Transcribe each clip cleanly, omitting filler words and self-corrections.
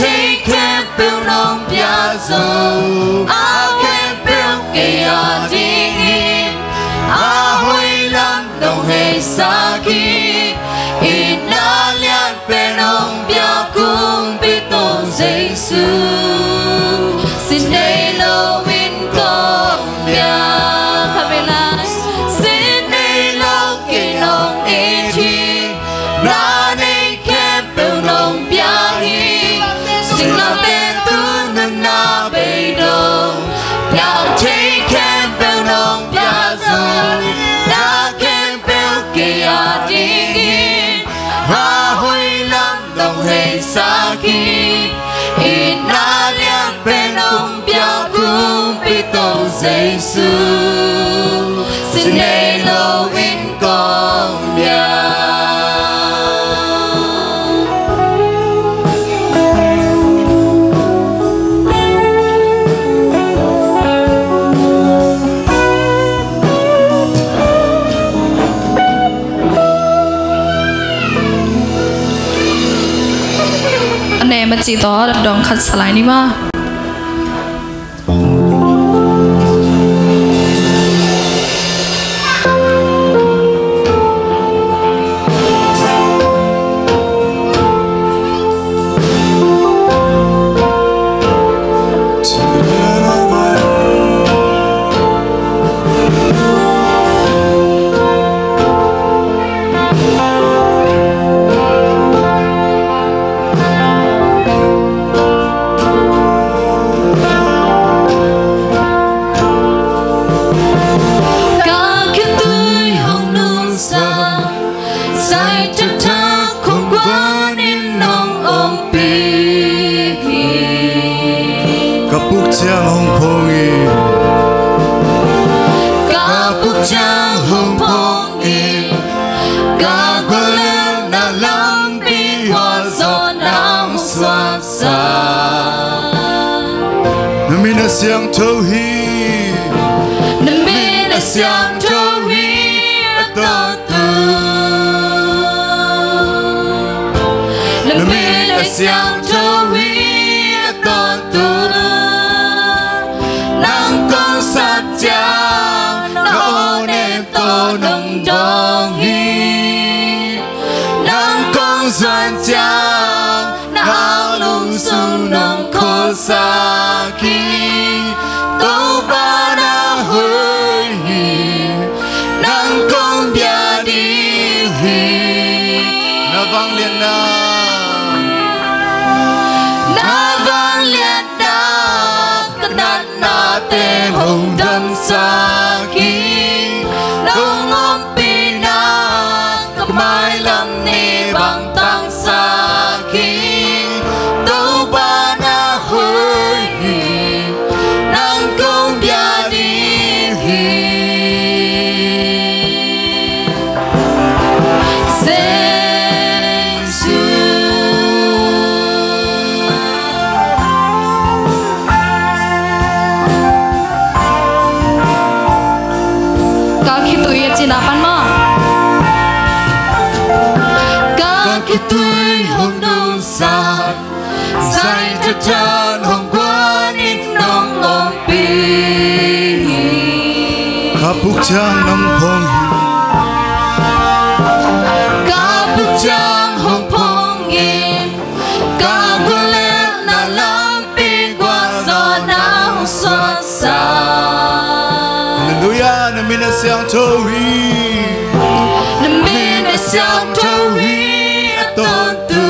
take care build on piazza I can build kia dingin I hui lam đồng hệ sa ki ina lian bên ông bia cung bi tôn Giêsu xin đây lâu in công bia xin đây lâu kỳ nông in chi na nei kẹp bèo nông bia hi xin là bên tu nên na bê đâu bia thấy kẹp bèo nông bia rồi na kẹp bèo kia đi ha hui lam đồng hệ sa ki ina lian bên ông bia cung bi tôn Giêsu xin đây lâu in công bia anh em mà chỉ đó đồng khát lại đi mà Siang thâu hi, nằm bên là siang thâu hi, to tu. Nằm bên là siang thâu hi, to tu. Nang con sát cha, nó nên to nông dong hi. Nang con sát cha, nó lung sung nông khô sa ki. vang liệt na căn đàn na tên hồng đâm xa khi đông ôm pina cặp mai lâm ni bằng tăng xa khi đâu ba na hơi nang công bia đi Sinapan mo Kakit tuy hong nung sa Sai ta chan hong quan in nong ong pi Kapuk chang nong pong Kapuk chang hong pong in Kagulet na lampi Kwa so na hong so sa Hallelujah na minasang tohi Siang thâu hi tôn tu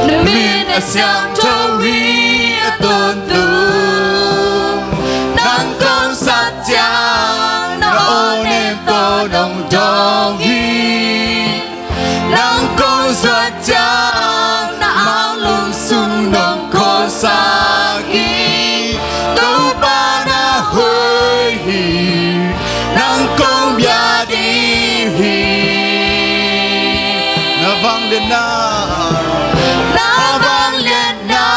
Nằm bên siang thâu hi tôn tu Nang con sát cha Nó ôn em tô đồng trong hi Nang con sát cha Nó áo lung sung đồng khô sa ki Đâu ba na hơi Nang con bia đi na vang liệt na vang liệt na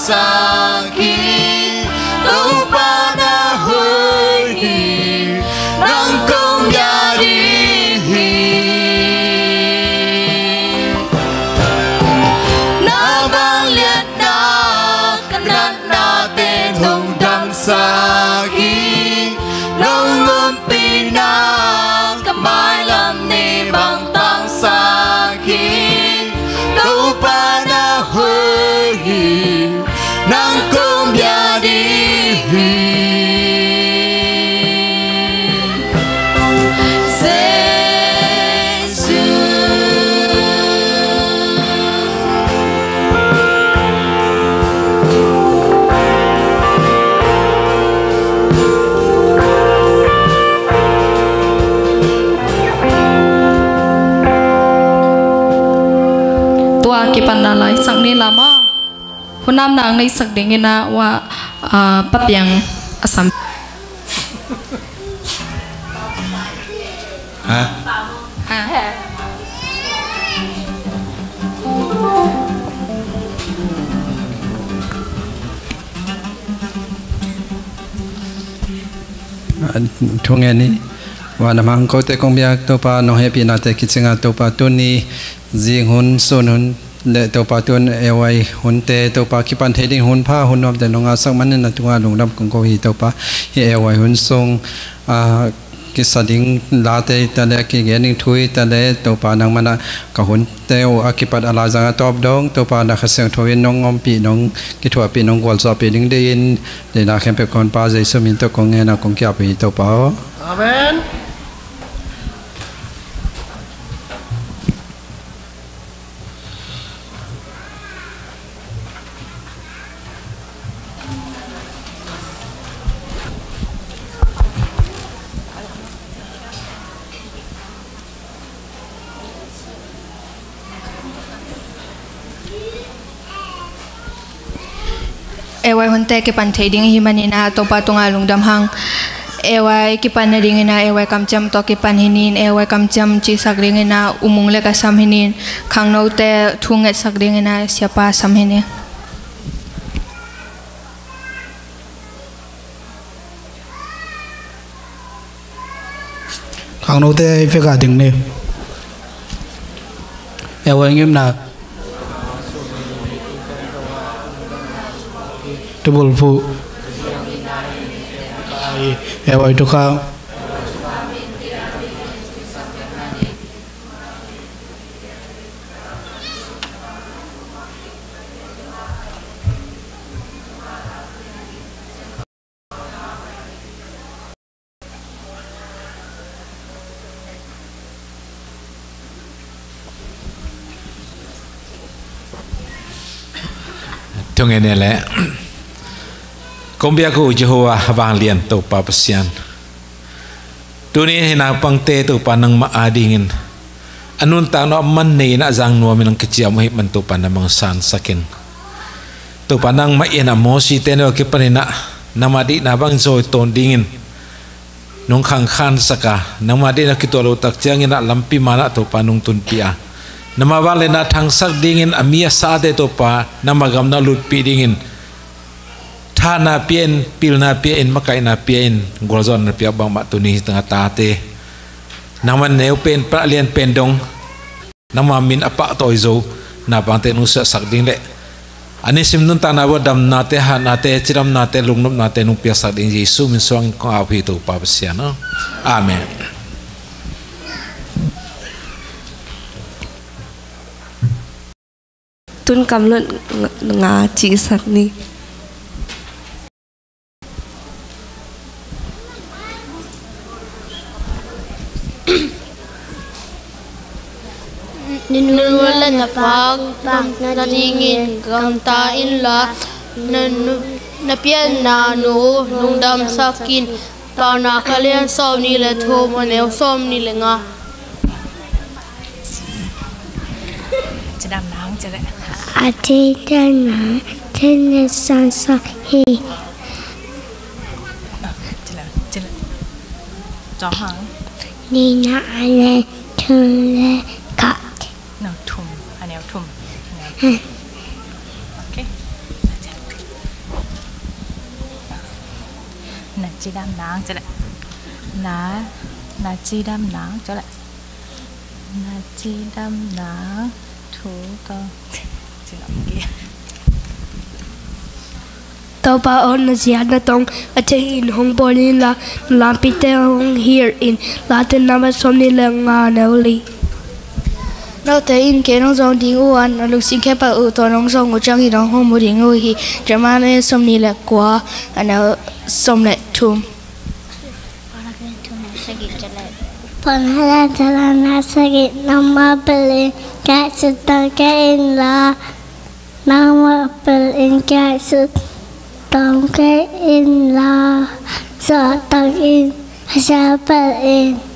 sakit lupa na huri nang kong yari na bang liat na kanat natin hong dam sakit nang ngumpi na kamay lam ni bang tang sakit lupa na huri nang kong yari Pandalai sang ni lama hunam nang nei sak dingina wa papyang asam thung ani wa namang ko te kong biak to pa no happy na te kitsinga to pa to ni jing hun son hun le to pa tuan ewai hun te to pa ki pan theding hun pha hun nom de longa sang man na tunga lungdam kong ko hi to pa hi ewai hun song ki sading la te ta le ki gening thui ta le to pa nang mana ka hun te o akipat ala janga top dong to pa na khaseng thoin nong om pi nong ki thwa pi nong gol so pi ding de in de na khem pe kon pa jai so min to kong na kong kya pi to pa amen. ewai hunte ke pan theding hi manina to pa tunga lungdam hang ewai ki pan ringina ewai kamcham to ki pan hinin ewai kamcham chi sagringina umung le ka sam hinin khangno te thunge sagringina siapa sam hini khangno te fe ka ding ne ewai ngim na tubul fu ewai to ka thong ene le Kombia ko Jehovah wang lian to pa pasian. Tuni hina pang te to pa nang maadingin. Anun ta no man nei na jang no minang kichia mo hip man to pa namang san sakin. To pa nang maina mo si teno ki panina namadi na bang joy ton dingin. Nung khang khan saka namadi na kitolo tak chiang ina lampi mana to pa nung tunpia. Namawale na thang sak dingin amia sa te to pa namagam na lut pi dingin. Thana pien pilna pien makai na pien golzon na pia bang matuni tengah tate naman neu pen pralian pendong nama min apa toizo na bang te nusa sakding le ani simnun tana wa dam nate ha nate chiram nate lungnum nate nu pia sakding Yesu min swang ko api to pa pasiana amen tun kamlun nga chi sakni Ninulan na pag natingin kamtain la napian na no nung dam sakin ta na kalian som nila tho manew som nila nga chadam nang chale ati dana tene sansa he chale cho hang nina ale tule kat no thum anel thum okay chi đam nang cho lại na chi đam nang cho lại na chi đam nang thủ con chỉ làm kia tàu ba on na ziad na tong ate in hong bolin la lampite hong here in latin nama somni la nga nauli nó thấy in cái nó dòng tiếng u ăn nó lúc sinh khép bảo ở to nó dòng của trang thì nó không một tiếng u thì chẳng mà nên xong đi là quá nó xong lại thum Panhalan sakit nama pelin kat setang kain la nama pelin kat setang kain la setang in asal pelin